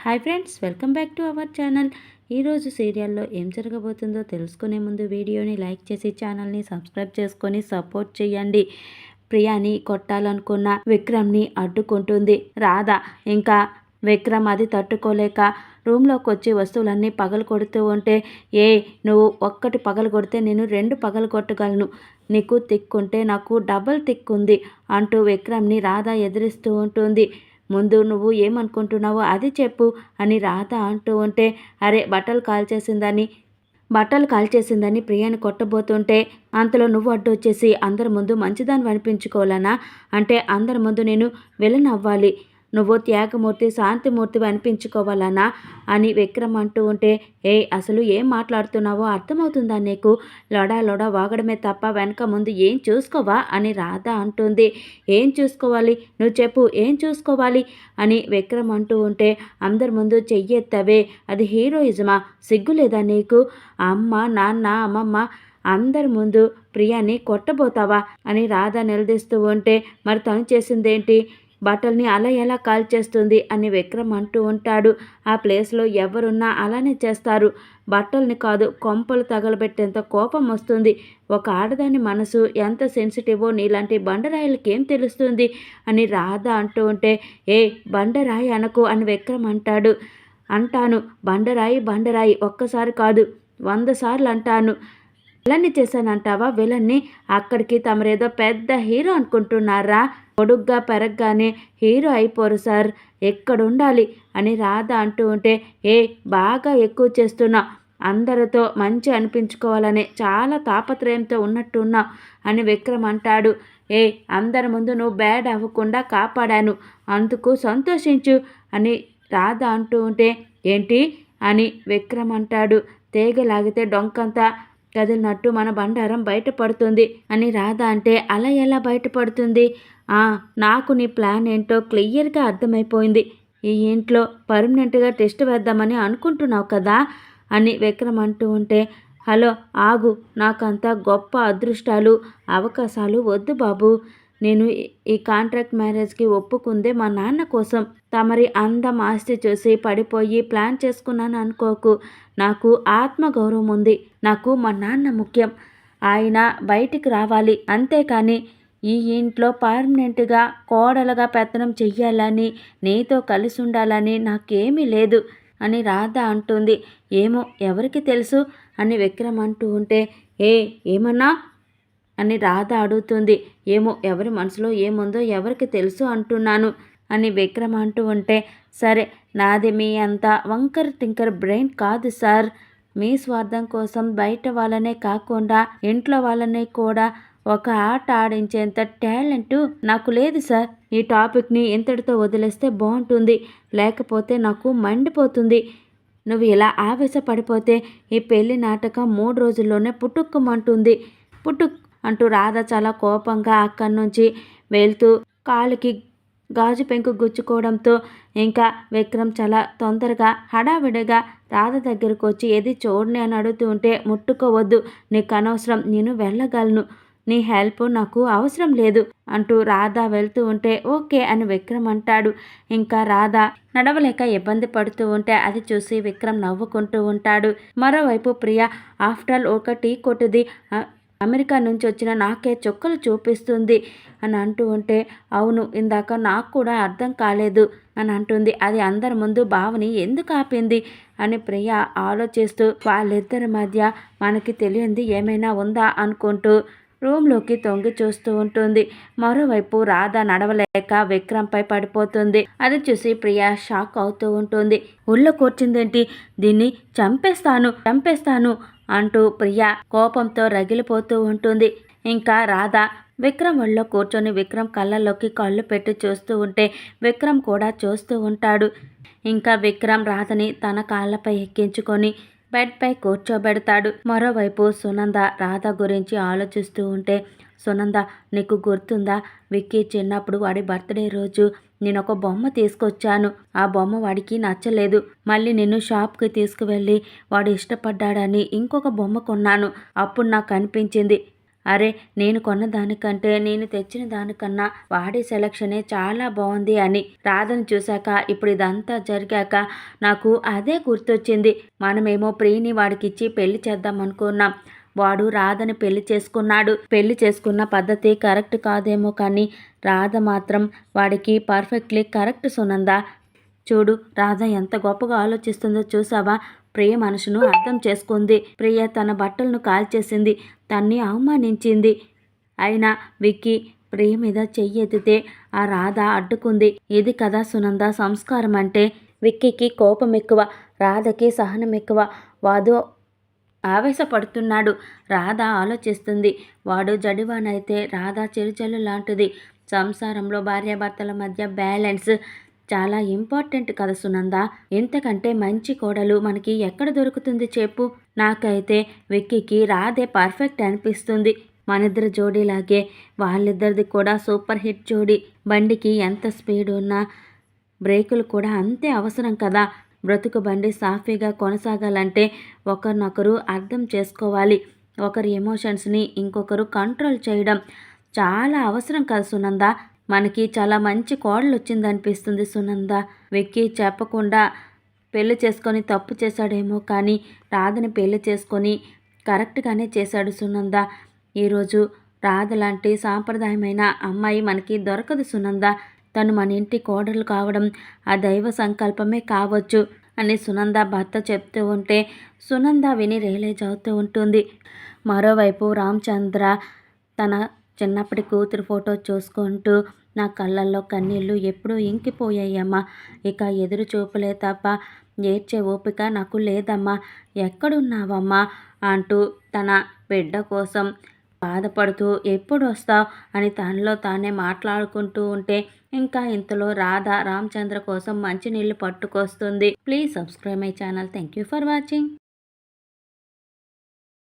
Hi friends, welcome back to our channel. ఈరోజు సీరియల్లో ఏం జరగబోతుందో తెలుసుకునే ముందు వీడియోని లైక్ చేసి ఛానల్ని సబ్స్క్రైబ్ చేసుకొని సపోర్ట్ చేయండి. ప్రియాని కొట్టాలనుకున్న విక్రమ్ని అడ్డుకుంటుంది రాధ. ఇంకా విక్రమ్ అది తట్టుకోలేక రూమ్లోకి వచ్చి వస్తువులన్నీ పగలు కొడుతూ ఉంటే, నువ్వు ఒక్కటి పగలు కొడితే నేను 2 పగలు కొట్టగలను, నీకు తిక్కుంటే నాకు డబల్ తిక్కుంది అంటూ విక్రమ్ని రాధ ఎదిరిస్తూ ఉంటుంది. ముందు నువ్వు ఏమనుకుంటున్నావో అది చెప్పు అని రాధ అంటూ ఉంటే, అరే బట్టలు కాల్చేసిందని ప్రియాని కొట్టబోతుంటే అంతలో నువ్వు అడ్డొచ్చేసి అందరి ముందు మంచిదాన్ని అనిపించుకోవాలనా? అంటే అందరి ముందు నేను విలన్ అవ్వాలి, నువ్వు త్యాగమూర్తి శాంతిమూర్తివి అనిపించుకోవాలనా అని విక్రమ్ అంటూ ఉంటే, అసలు ఏం మాట్లాడుతున్నావో అర్థమవుతుందా నీకు? లొడ వాగడమే తప్ప వెనక ముందు ఏం చూసుకోవా అని రాధ అంటుంది. ఏం చూసుకోవాలి, నువ్వు చెప్పు, ఏం చూసుకోవాలి అని విక్రమ్ అంటూ ఉంటే, అందరి ముందు చెయ్యెత్తవే, అది హీరోయిజమా? సిగ్గులేదా నీకు? అమ్మ నాన్న అమ్మమ్మ అందరి ముందు ప్రియాని కొట్టబోతావా అని రాధ నిలదీస్తూ ఉంటే, మరి తను చేసిందేంటి? బట్టల్ని అలా ఎలా కాల్చేస్తుంది అని విక్రమ్ అంటూ ఉంటాడు. ఆ ప్లేస్లో ఎవరున్నా అలానే చేస్తారు. బట్టల్ని కాదు, కొంపలు తగలబెట్టేంత కోపం వస్తుంది. ఒక ఆడదాని మనసు ఎంత సెన్సిటివో నీలాంటి బండరాయిలకి ఏం తెలుస్తుంది అని రాధ అంటూ ఉంటే, బండరాయి అనకు అని విక్రమ్ అంటాడు. అంటాను, బండరాయి ఒక్కసారి కాదు 100 సార్లు అంటాను. విలన్ని చేశానంటావా? విలన్ని అక్కడికి తమరేదో పెద్ద హీరో అనుకుంటున్నారా? పొడుగ్గా పెరగగానే హీరో అయిపోరు సార్, ఎక్కడుండాలి అని రాధ అంటూ ఉంటే, బాగా ఎక్కువ చేస్తున్నా, అందరితో మంచి అనిపించుకోవాలనే చాలా తాపత్రయంతో ఉన్నట్టున్నావు అని విక్రమ్ అంటాడు. అందరి ముందు నువ్వు బ్యాడ్ అవ్వకుండా కాపాడాను, అందుకు సంతోషించు అని రాధ అంటూ ఉంటే, ఏంటి అని విక్రమ్ అంటాడు. తేగలాగితే డొంకంతా కదిలినట్టు మన బండారం బయటపడుతుంది అని రాధ అంటే, అలా ఎలా బయటపడుతుంది? నాకు నీ ప్లాన్ ఏంటో క్లియర్గా అర్థమైపోయింది. ఈ ఇంట్లో పర్మనెంట్గా టెస్ట్ వేద్దామని అనుకుంటున్నావు కదా అని విక్రమ్ అంటూ ఉంటే, హలో ఆగు, నాకంత గొప్ప అదృష్టాలు అవకాశాలు వద్దు బాబు. నేను ఈ కాంట్రాక్ట్ మ్యారేజ్కి ఒప్పుకుందే మా నాన్న కోసం. తమరి అందం ఆస్తి చూసి పడిపోయి ప్లాన్ చేసుకున్నాను అనుకోకు. నాకు ఆత్మగౌరవం ఉంది, నాకు మా నాన్న ముఖ్యం, ఆయన బయటికి రావాలి, అంతేకాని ఈ ఇంట్లో పర్మనెంట్గా కోడలుగా పెత్తనం చెయ్యాలని, నీతో కలిసి ఉండాలని నాకేమీ లేదు అని రాధ అంటుంది. ఏమో ఎవరికి తెలుసు అని విక్రమ్ అంటూ ఉంటే, ఏమన్నా అని రాధ అడుగుతుంది. ఏమో ఎవరి మనసులో ఏముందో ఎవరికి తెలుసు అంటున్నాను అని విక్రమ్ అంటూ ఉంటే, సరే, నాది మీ అంత వంకర్ టింకర్ బ్రెయిన్ కాదు సార్. మీ స్వార్థం కోసం బయట వాళ్ళనే కాకుండా ఇంట్లో వాళ్ళని కూడా ఒక ఆట ఆడించేంత టాలెంటు నాకు లేదు సార్. ఈ టాపిక్ని ఇంతటితో వదిలేస్తే బాగుంటుంది, లేకపోతే నాకు మండిపోతుంది. నువ్వు ఇలా ఆవేశపడిపోతే ఈ పెళ్లి నాటకం 3 రోజుల్లోనే పుట్టుక్కుమంటుంది. పుట్టుక్ అంటూ రాధ చాలా కోపంగా అక్కడి నుంచి వెళ్తూ కాలుకి గాజు పెంకు గుచ్చుకోవడంతో ఇంకా విక్రమ్ చాలా తొందరగా హడావిడిగా రాధ దగ్గరకు వచ్చి, ఏది చూడని అని అడుగుతూ ఉంటే, ముట్టుకోవద్దు, నీకు అనవసరం, నేను వెళ్ళగలను, నీ హెల్ప్ నాకు అవసరం లేదు అంటూ రాధ వెళ్తూ ఉంటే, ఓకే అని విక్రమ్ అంటాడు. ఇంకా రాధ నడవలేక ఇబ్బంది పడుతూ ఉంటే అది చూసి విక్రమ్ నవ్వుకుంటూ ఉంటాడు. మరోవైపు ప్రియ ఆఫ్టర్ ఆల్ ఒక టీ కొట్టుది, అమెరికా నుంచి వచ్చిన నాకే చుక్కలు చూపిస్తుంది అని అంటూ ఉంటే, అవును, ఇందాక నాకు కూడా అర్థం కాలేదు అని అంటుంది. అది అందరి ముందు భావని ఎందుకు ఆపింది అని ప్రియ ఆలోచిస్తూ వాళ్ళిద్దరి మధ్య మనకి తెలియంది ఏమైనా ఉందా అనుకుంటూ రూమ్లోకి తొంగి చూస్తూ ఉంటుంది. మరోవైపు రాధ నడవలేక విక్రమ్పై పడిపోతుంది. అది చూసి ప్రియ షాక్ అవుతూ ఉంటుంది. ఒళ్ళో కూర్చుందేంటి, దీన్ని చంపేస్తాను అంటూ ప్రియ కోపంతో రగిలిపోతూ ఉంటుంది. ఇంకా రాధ విక్రమ్ ఒళ్ళో కూర్చొని విక్రమ్ కళ్ళల్లోకి కళ్ళు పెట్టి చూస్తూ ఉంటే విక్రమ్ కూడా చూస్తూ ఉంటాడు. ఇంకా విక్రమ్ రాధని తన కాళ్ళపై ఎక్కించుకొని బెడ్పై కూర్చోబెడతాడు. మరోవైపు సునంద రాధ గురించి ఆలోచిస్తూ ఉంటే, సునంద, నీకు గుర్తుందా, విక్కీ చిన్నప్పుడు వాడి బర్త్డే రోజు నేను ఒక బొమ్మ తీసుకొచ్చాను. ఆ బొమ్మ వాడికి నచ్చలేదు. మళ్ళీ నేను షాప్కి తీసుకువెళ్ళి వాడు ఇష్టపడ్డాడని ఇంకొక బొమ్మ కొన్నాను. అప్పుడు నాకు అనిపించింది, అరే నేను కొన్న దానికంటే నేను తెచ్చిన దానికన్నా వాడి సెలక్షనే చాలా బాగుంది అని. రాధను చూశాక ఇప్పుడు ఇదంతా జరిగాక నాకు అదే గుర్తొచ్చింది. మనమేమో ప్రియని వాడికిచ్చి పెళ్లి చేద్దాం అనుకున్నాం. వాడు రాధని పెళ్లి చేసుకున్నాడు. పెళ్లి చేసుకున్న పద్ధతి కరెక్ట్ కాదేమో కానీ రాధ మాత్రం వాడికి పర్ఫెక్ట్లీ కరెక్ట్ సునంద. చూడు రాధ ఎంత గొప్పగా ఆలోచిస్తుందో చూసావా? ప్రియ మనసును అర్థం చేసుకుంది. ప్రియ తన బట్టలను కాల్చేసింది, తన్ని అవమానించింది. అయినా విక్కీ ప్రియ మీద చెయ్యెత్తితే ఆ రాధ అడ్డుకుంది. ఇది కదా సునంద సంస్కారం అంటే. విక్కీకి కోపం ఎక్కువ, రాధకి సహనం ఎక్కువ. వాడు ఆవేశపడుతున్నాడు, రాధ ఆలోచిస్తుంది. వాడు జడివానైతే రాధ చిరుజల్లు లాంటిది. సంసారంలో భార్యాభర్తల మధ్య బ్యాలెన్స్ చాలా ఇంపార్టెంట్ కదా సునంద. ఇంతకంటే మంచి కోడలు మనకి ఎక్కడ దొరుకుతుంది చెప్పు? నాకైతే విక్కీకి రాధే పర్ఫెక్ట్ అనిపిస్తుంది. మనిద్దరి జోడీలాగే వాళ్ళిద్దరిది కూడా సూపర్ హిట్ జోడీ. బండికి ఎంత స్పీడ్ ఉన్నా బ్రేకులు కూడా అంతే అవసరం కదా. బ్రతుకు బండి సాఫీగా కొనసాగాలంటే ఒకరినొకరు అర్థం చేసుకోవాలి. ఒకరి ఎమోషన్స్ని ఇంకొకరు కంట్రోల్ చేయడం చాలా అవసరం కదా సునంద. మనకి చాలా మంచి కోడలు వచ్చిందనిపిస్తుంది సునంద. విక్కీ చెప్పకుండా పెళ్లి చేసుకొని తప్పు చేశాడేమో కానీ రాధని పెళ్లి చేసుకొని కరెక్ట్గానే చేశాడు సునంద. ఈరోజు రాధ లాంటి సాంప్రదాయమైన అమ్మాయి మనకి దొరకదు సునంద. తను మన ఇంటి కోడలు కావడం ఆ దైవ సంకల్పమే కావచ్చు అని సునంద భర్త చెప్తూ ఉంటే సునంద విని రియలైజ్ అవుతూ ఉంటుంది. మరోవైపు రామచంద్ర తన చిన్నప్పటి కూతురు ఫోటో చూసుకుంటూ నా కళ్ళల్లో కన్నీళ్ళు ఎప్పుడూ ఇంకిపోయాయమ్మా. ఇక ఎదురు చూపులే తప్ప ఏడ్చే ఓపిక నాకు లేదమ్మా. ఎక్కడున్నావమ్మా అంటూ తన బిడ్డ కోసం బాధపడుతూ ఎప్పుడు వస్తావు అని తనలో తానే మాట్లాడుకుంటూ ఉంటే ఇంకా ఇంతలో రాధ రామచంద్ర కోసం మంచినీళ్ళు పట్టుకొస్తుంది. Please subscribe my channel. Thank you for watching.